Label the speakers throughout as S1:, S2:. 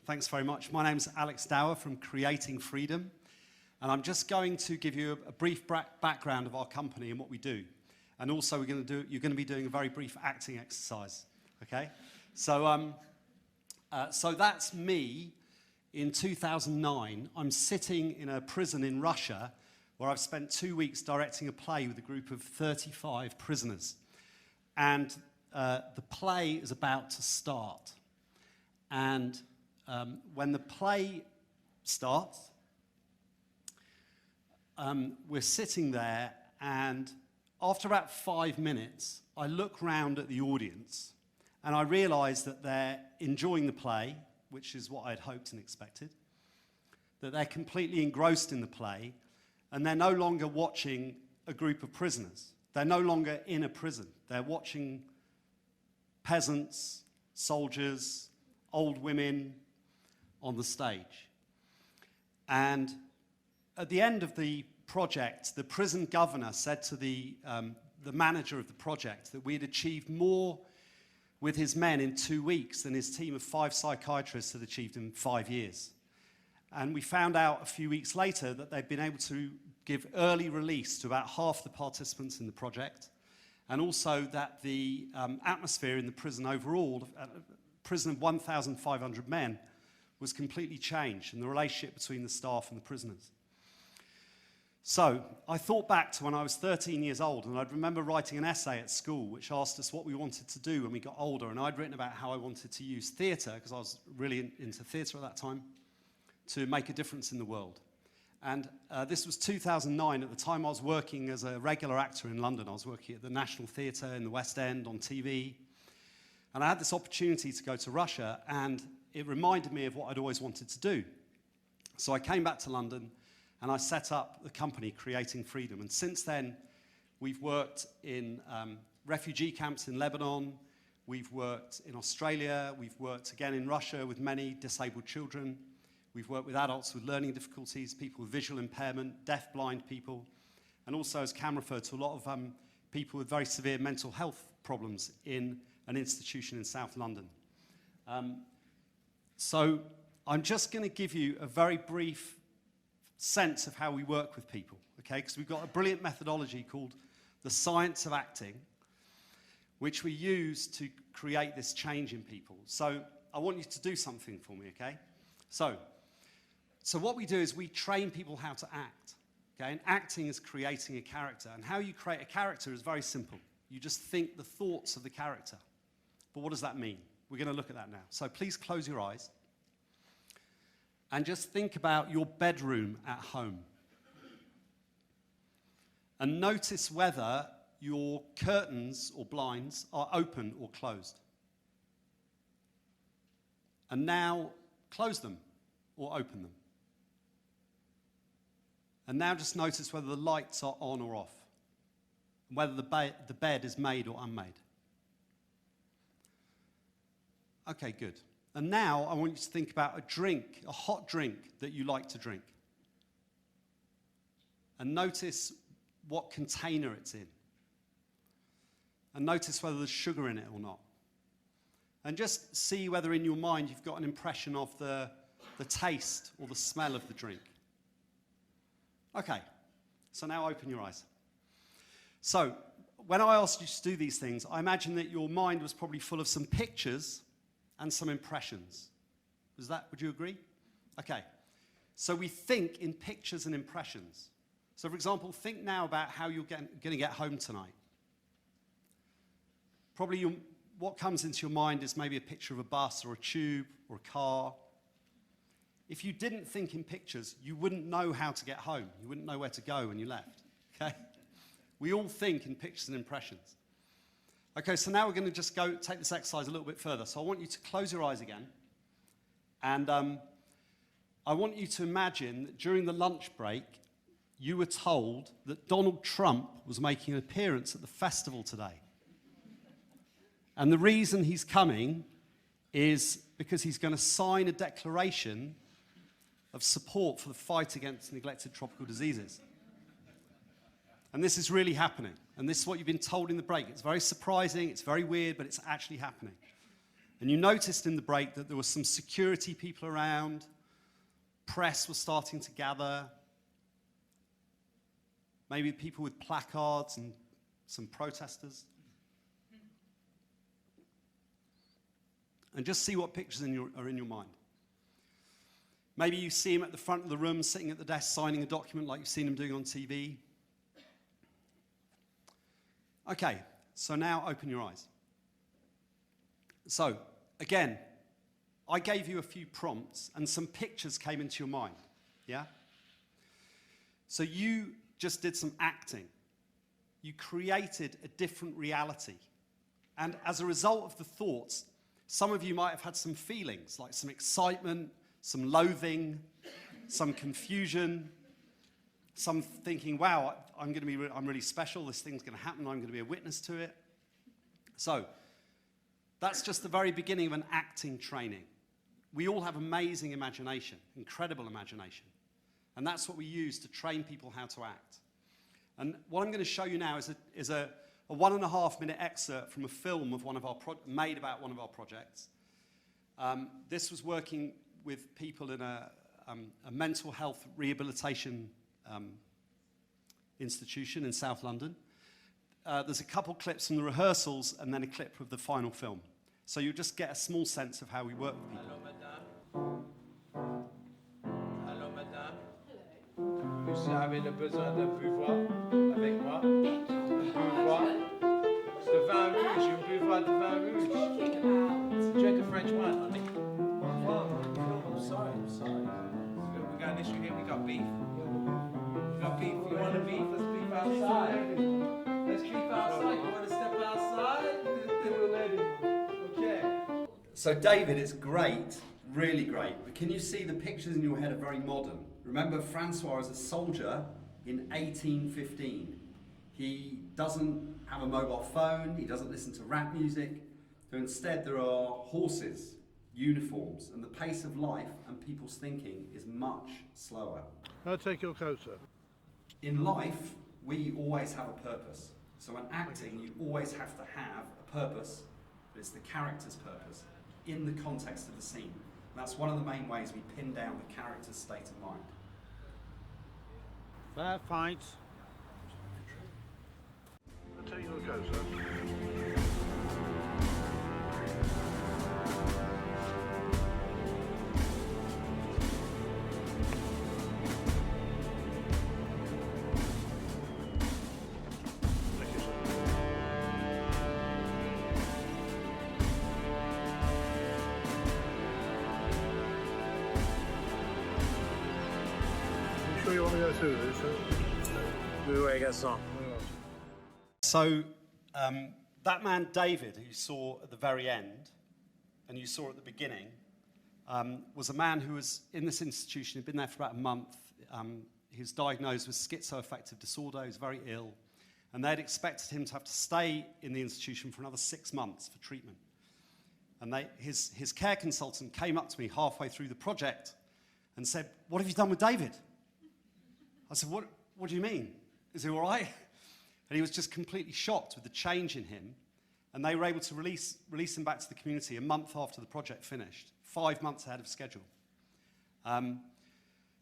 S1: Thanks very much. My name's Alex Dower from Creating Freedom, and I'm just going to give you a brief background of our company and what we do. And also you're going to be doing a very brief acting exercise, okay? So that's me in 2009. I'm sitting in a prison in Russia where I've spent 2 weeks directing a play with a group of 35 prisoners. And the play is about to start. And when the play starts, we're sitting there, and after about 5 minutes, I look round at the audience, and I realise that they're enjoying the play, which is what I'd hoped and expected, that they're completely engrossed in the play, and they're no longer watching a group of prisoners. They're no longer in a prison. They're watching peasants, soldiers, old women on the stage. And at the end of the project, the prison governor said to the manager of the project that we had achieved more with his men in 2 weeks than his team of 5 psychiatrists had achieved in 5 years. And we found out a few weeks later that they'd been able to give early release to about half the participants in the project, and also that the atmosphere in the prison overall, a prison of 1,500 men, was completely changed, and the relationship between the staff and the prisoners. So I thought back to when I was 13 years old, and I'd remember writing an essay at school which asked us what we wanted to do when we got older, and I'd written about how I wanted to use theatre, because I was really into theatre at that time, to make a difference in the world. And this was 2009. At the time I was working as a regular actor in London. I was working at the National Theatre in the West End on TV. And I had this opportunity to go to Russia, and it reminded me of what I'd always wanted to do. So I came back to London, and I set up the company Creating Freedom. And since then, we've worked in refugee camps in Lebanon, we've worked in Australia, we've worked again in Russia with many disabled children. We've worked with adults with learning difficulties, people with visual impairment, deaf-blind people, and also, as Cam referred to, a lot of people with very severe mental health problems in an institution in South London. So I'm just going to give you a very brief sense of how we work with people, okay? Because we've got a brilliant methodology called the science of acting, which we use to create this change in people. So I want you to do something for me, okay? So what we do is we train people how to act, okay? And acting is creating a character. And how you create a character is very simple. You just think the thoughts of the character. But what does that mean? We're going to look at that now. So please close your eyes and just think about your bedroom at home. And notice whether your curtains or blinds are open or closed. And now close them or open them. And now just notice whether the lights are on or off, and whether the bed is made or unmade. Okay, good. And now I want you to think about a drink, a hot drink that you like to drink. And notice what container it's in. And notice whether there's sugar in it or not. And just see whether in your mind you've got an impression of the taste or the smell of the drink. Okay, so now open your eyes. So, when I asked you to do these things, I imagine that your mind was probably full of some pictures and some impressions. Would you agree? Okay, so we think in pictures and impressions. So for example, think now about how you're going to get home tonight. Probably what comes into your mind is maybe a picture of a bus or a tube or a car. If you didn't think in pictures, you wouldn't know how to get home. You wouldn't know where to go when you left, okay? We all think in pictures and impressions. Okay, so now we're going to just take this exercise a little bit further. So I want you to close your eyes again. And I want you to imagine that during the lunch break, you were told that Donald Trump was making an appearance at the festival today. And the reason he's coming is because he's going to sign a declaration of support for the fight against neglected tropical diseases. And this is really happening. And this is what you've been told in the break. It's very surprising, it's very weird, but it's actually happening. And you noticed in the break that there were some security people around, press was starting to gather, maybe people with placards and some protesters. And just see what pictures are in your mind. Maybe you see him at the front of the room, sitting at the desk, signing a document like you've seen him doing on TV. Okay, so now open your eyes. So, again, I gave you a few prompts and some pictures came into your mind, yeah? So you just did some acting. You created a different reality. And as a result of the thoughts, some of you might have had some feelings, like some excitement, some loathing, some confusion, some thinking, wow, I'm really special, this thing's going to happen, I'm going to be a witness to it. So, that's just the very beginning of an acting training. We all have amazing imagination, incredible imagination. And that's what we use to train people how to act. And what I'm going to show you now is a 1.5-minute excerpt from a film of made about one of our projects. This was working with people in a mental health rehabilitation institution in South London. There's a couple clips from the rehearsals and then a clip of the final film. So you'll just get a small sense of how we work with people.
S2: Hello, madame. Hello, madame. Hello. Vous avez le besoin d'un buvard avec moi? Un buvard de vin rouge, un buvard de vin rouge. Drink a French wine, honey. I'm sorry. We got an issue here, we got beef. We got beef. You want a beef? Let's beef outside. Let's beef outside. You want to step outside? Okay.
S1: So David, it's great, really great, but can you see the pictures in your head are very modern? Remember, Francois is a soldier in 1815. He doesn't have a mobile phone, he doesn't listen to rap music, so instead there are horses, uniforms, and the pace of life and people's thinking is much slower.
S3: I'll take your coat, sir.
S1: In life, we always have a purpose. So in acting, you always have to have a purpose, but it's the character's purpose in the context of the scene. And that's one of the main ways we pin down the character's state of mind.
S3: Fair fight. I'll take your coat, sir. Sure you want to go through this?
S2: Oui, garçon.
S1: So that man David, who you saw at the very end, and you saw at the beginning, was a man who was in this institution. He'd been there for about a month. He was diagnosed with schizoaffective disorder. He was very ill. And they'd expected him to have to stay in the institution for another 6 months for treatment. And his care consultant came up to me halfway through the project and said, "What have you done with David?" I said, what do you mean? Is he all right? And he was just completely shocked with the change in him. And they were able to release him back to the community a month after the project finished, 5 months ahead of schedule.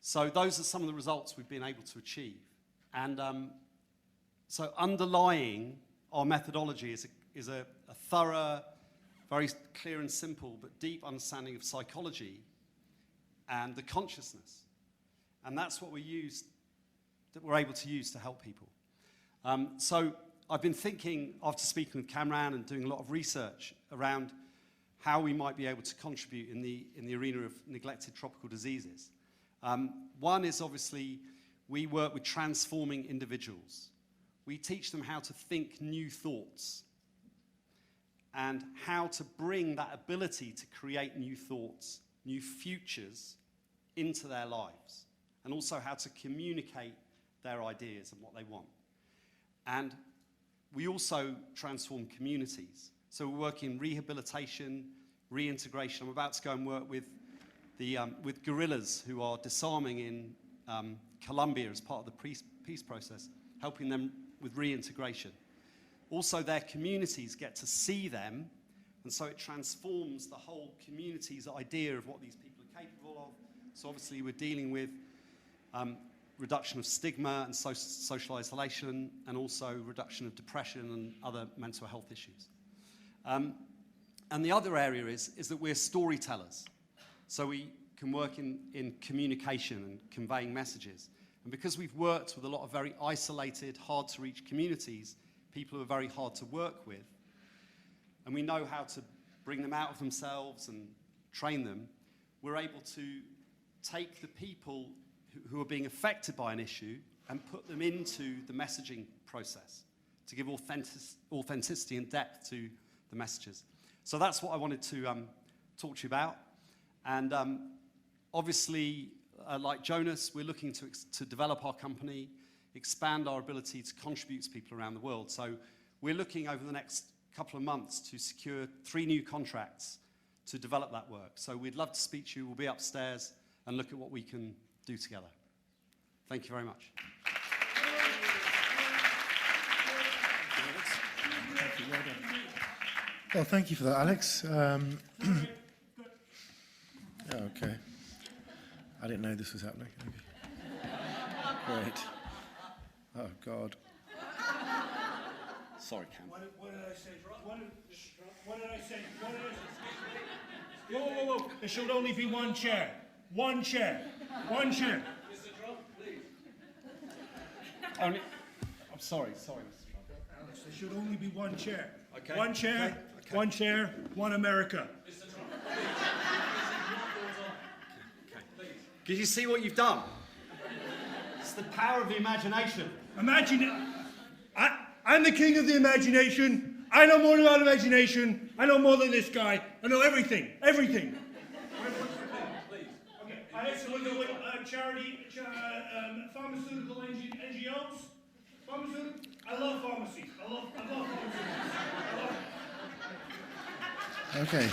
S1: So those are some of the results we've been able to achieve. And so underlying our methodology is a thorough, very clear and simple, but deep understanding of psychology and the consciousness. And that's what we're able to use to help people. So I've been thinking, after speaking with Kamran and doing a lot of research around how we might be able to contribute in the arena of neglected tropical diseases. One is obviously we work with transforming individuals. We teach them how to think new thoughts and how to bring that ability to create new thoughts, new futures into their lives, and also how to communicate their ideas and what they want. And we also transform communities. So we work in rehabilitation, reintegration. I'm about to go and work with guerrillas who are disarming in Colombia as part of the peace process, helping them with reintegration. Also, their communities get to see them And so it transforms the whole community's idea of what these people are capable of. So obviously we're dealing with reduction of stigma and social isolation, and also reduction of depression and other mental health issues. And the other area is that we're storytellers. So we can work in communication and conveying messages. And because we've worked with a lot of very isolated, hard-to-reach communities, people who are very hard to work with, and we know how to bring them out of themselves and train them, we're able to take the people who are being affected by an issue and put them into the messaging process to give authenticity and depth to the messages. So that's what I wanted to talk to you about. And obviously, like Jonas, we're looking to develop our company, expand our ability to contribute to people around the world. So we're looking over the next couple of months to secure 3 new contracts to develop that work. So we'd love to speak to you. We'll be upstairs and look at what we can do together. Thank you very much.
S4: Well, thank you for that, Alex. Okay. I didn't know this was happening. Great. Oh, God. Sorry, Cam.
S5: What did I say? What did I say? Whoa. There should only be one chair. One chair. One chair.
S1: Mr. Trump, please. I'm sorry, Mr. Trump.
S5: Alex, there should only be one chair.
S1: Okay.
S5: One chair,
S1: okay.
S5: One chair, one America.
S1: Mr. Trump, please. Did you see what you've done? It's the power of the imagination.
S5: Imagine it. I'm the king of the imagination. I know more about imagination. I know more than this guy. I know everything. Everything.
S1: Please.
S5: Okay. Alex, we're doing charity, pharmaceutical NGOs. Pharmaceutical. I love pharmacy. I love pharmacy.
S4: Okay.